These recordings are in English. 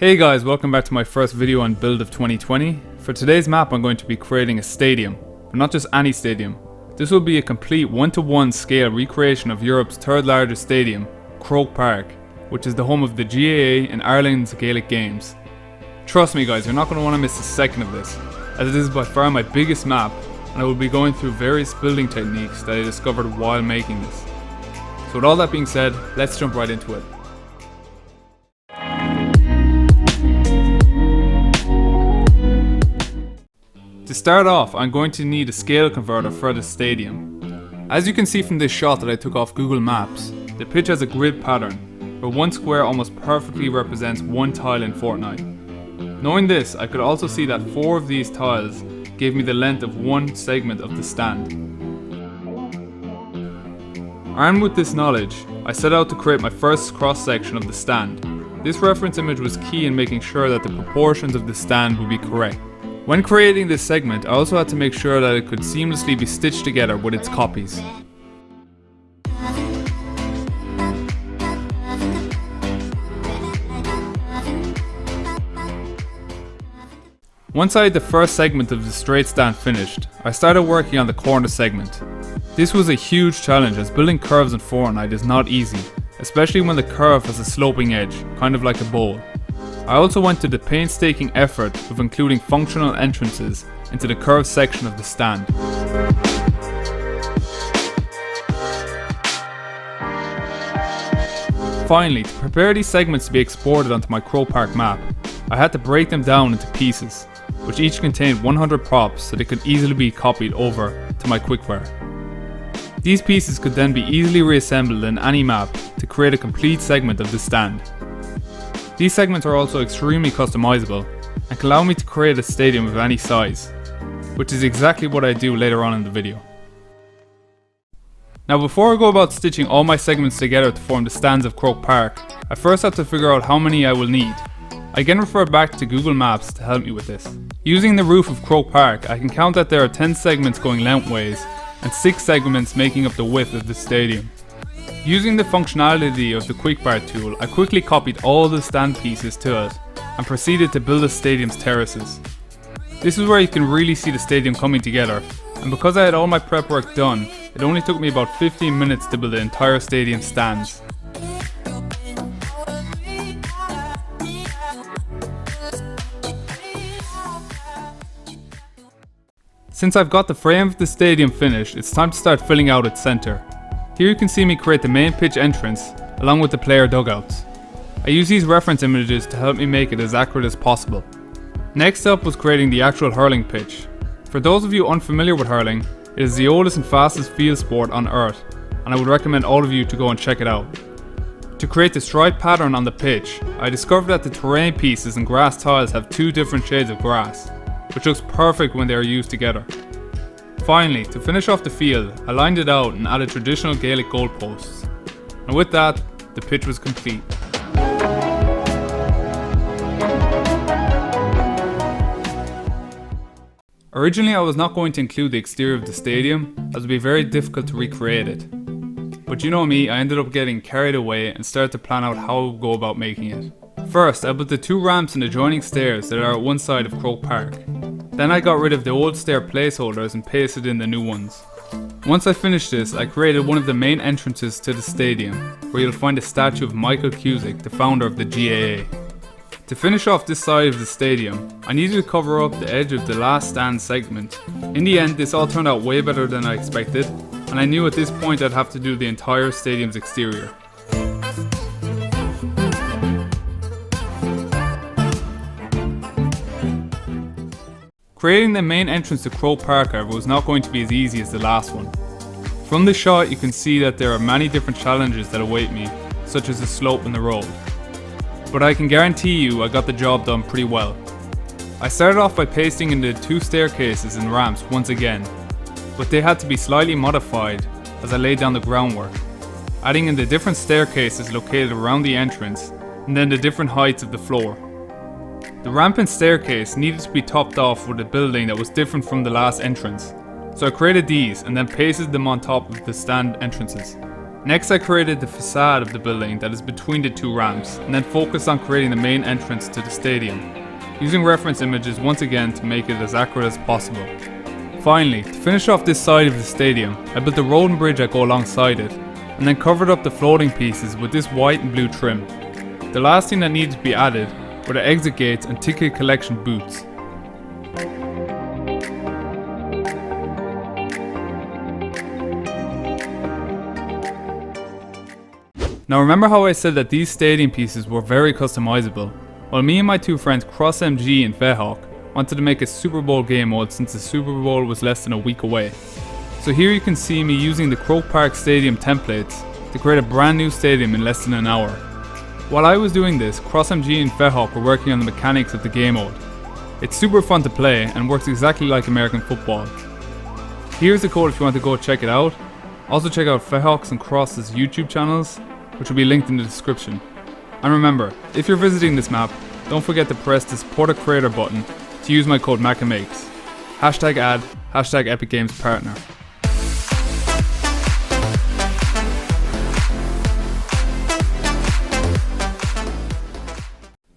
Hey guys, welcome back to my first video on build of 2020. For today's map I'm going to be creating a stadium, but not just any stadium. This will be a complete 1-to-1 scale recreation of Europe's third largest stadium, Croke Park, which is the home of the GAA and Ireland's Gaelic Games. Trust me guys, you're not going to want to miss a second of this, as it is by far my biggest map and I will be going through various building techniques that I discovered while making this. So with all that being said, let's jump right into it. To start off, I'm going to need a scale converter for the stadium. As you can see from this shot that I took off Google Maps, the pitch has a grid pattern, where one square almost perfectly represents one tile in Fortnite. Knowing this, I could also see that 4 of these tiles gave me the length of one segment of the stand. Armed with this knowledge, I set out to create my first cross section of the stand. This reference image was key in making sure that the proportions of the stand would be correct. When creating this segment, I also had to make sure that it could seamlessly be stitched together with its copies. Once I had the first segment of the straight stand finished, I started working on the corner segment. This was a huge challenge as building curves in Fortnite is not easy, especially when the curve has a sloping edge, kind of like a bowl. I also went to the painstaking effort of including functional entrances into the curved section of the stand. Finally, to prepare these segments to be exported onto my Croke Park map, I had to break them down into pieces, which each contained 100 props so they could easily be copied over to my quickware. These pieces could then be easily reassembled in any map to create a complete segment of the stand. These segments are also extremely customizable and can allow me to create a stadium of any size, which is exactly what I do later on in the video. Now before I go about stitching all my segments together to form the stands of Croke Park, I first have to figure out how many I will need. I again refer back to Google Maps to help me with this. Using the roof of Croke Park, I can count that there are 10 segments going lengthways and 6 segments making up the width of the stadium. Using the functionality of the quickbar tool, I quickly copied all the stand pieces to it and proceeded to build the stadium's terraces. This is where you can really see the stadium coming together, and because I had all my prep work done, it only took me about 15 minutes to build the entire stadium stands. Since I've got the frame of the stadium finished, it's time to start filling out its centre. Here you can see me create the main pitch entrance, along with the player dugouts. I use these reference images to help me make it as accurate as possible. Next up was creating the actual hurling pitch. For those of you unfamiliar with hurling, it is the oldest and fastest field sport on earth, and I would recommend all of you to go and check it out. To create the stripe pattern on the pitch, I discovered that the terrain pieces and grass tiles have 2 different shades of grass, which looks perfect when they are used together. Finally, to finish off the field, I lined it out and added traditional Gaelic goalposts. And with that, the pitch was complete. Originally I was not going to include the exterior of the stadium, as it would be very difficult to recreate it. But you know me, I ended up getting carried away and started to plan out how I would go about making it. First, I built the 2 ramps and adjoining stairs that are at one side of Croke Park. Then I got rid of the old stair placeholders and pasted in the new ones. Once I finished this, I created one of the main entrances to the stadium, where you'll find a statue of Michael, the founder of the GAA. To finish off this side of the stadium, I needed to cover up the edge of the last stand segment. In the end, this all turned out way better than I expected, and I knew at this point I'd have to do the entire stadium's exterior. Creating the main entrance to Croke Park was not going to be as easy as the last one. From the shot you can see that there are many different challenges that await me, such as the slope and the road. But I can guarantee you I got the job done pretty well. I started off by pasting in the 2 staircases and ramps once again, but they had to be slightly modified as I laid down the groundwork, adding in the different staircases located around the entrance and then the different heights of the floor. The ramp and staircase needed to be topped off with a building that was different from the last entrance, so I created these and then pasted them on top of the stand entrances. Next I created the facade of the building that is between the two ramps, and then focused on creating the main entrance to the stadium, using reference images once again to make it as accurate as possible. Finally, to finish off this side of the stadium, I built a road and bridge that go alongside it, and then covered up the floating pieces with this white and blue trim. The last thing that needed to be added were the exit gates and ticket collection booths. Now remember how I said that these stadium pieces were very customizable? Well, me and my two friends CrossMG and Fehawk wanted to make a Super Bowl game mode since the Super Bowl was less than a week away. So here you can see me using the Croke Park Stadium templates to create a brand new stadium in less than an hour. While I was doing this, CrossMG and Fehawk were working on the mechanics of the game mode. It's super fun to play and works exactly like American football. Here's the code if you want to go check it out. Also check out Fehawk's and Cross's YouTube channels, which will be linked in the description. And remember, if you're visiting this map, don't forget to press the support a creator button to use my code MakaMakes. #ad, #Epic Games Partner.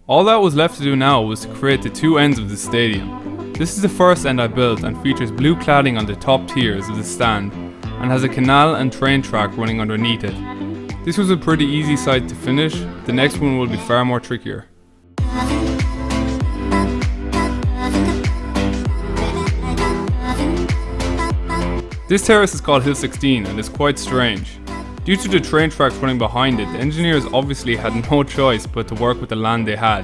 All that was left to do now was to create the two ends of the stadium. This is the first end I built and features blue cladding on the top tiers of the stand and has a canal and train track running underneath it. This was a pretty easy site to finish, the next one will be far more trickier. This terrace is called Hill 16 and is quite strange. Due to the train tracks running behind it, the engineers obviously had no choice but to work with the land they had,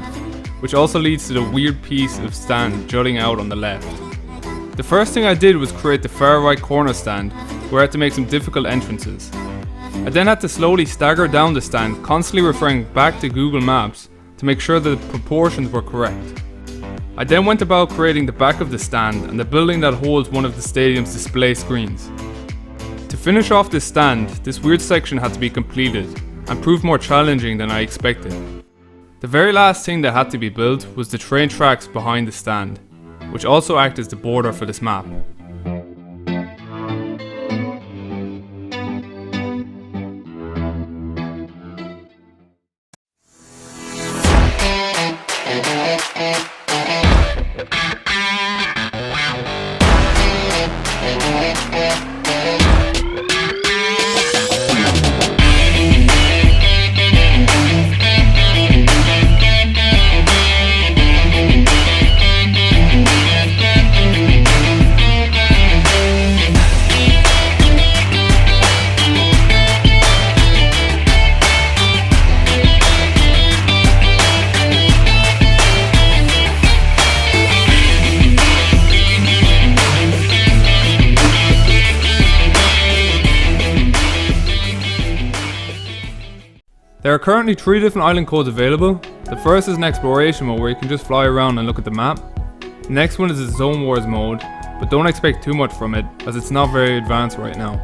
which also leads to the weird piece of stand jutting out on the left. The first thing I did was create the far right corner stand, where I had to make some difficult entrances. I then had to slowly stagger down the stand, constantly referring back to Google Maps to make sure that the proportions were correct. I then went about creating the back of the stand and the building that holds one of the stadium's display screens. To finish off this stand, this weird section had to be completed and proved more challenging than I expected. The very last thing that had to be built was the train tracks behind the stand, which also act as the border for this map. There are currently 3 different island codes available. The first is an exploration mode where you can just fly around and look at the map. The next one is a Zone Wars mode, but don't expect too much from it as it's not very advanced right now.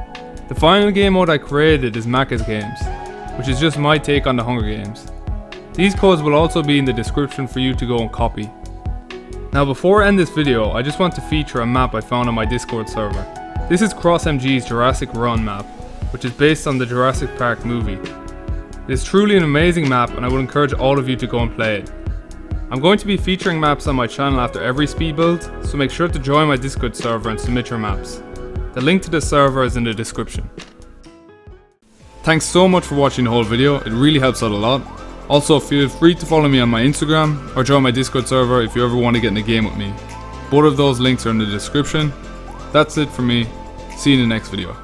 The final game mode I created is Makas Games, which is just my take on the Hunger Games. These codes will also be in the description for you to go and copy. Now before I end this video, I just want to feature a map I found on my Discord server. This is CrossMG's Jurassic Run map, which is based on the Jurassic Park movie. It is truly an amazing map and I would encourage all of you to go and play it. I'm going to be featuring maps on my channel after every speed build, so make sure to join my Discord server and submit your maps. The link to the server is in the description. Thanks so much for watching the whole video, it really helps out a lot. Also feel free to follow me on my Instagram or join my Discord server if you ever want to get in a game with me. Both of those links are in the description. That's it for me, see you in the next video.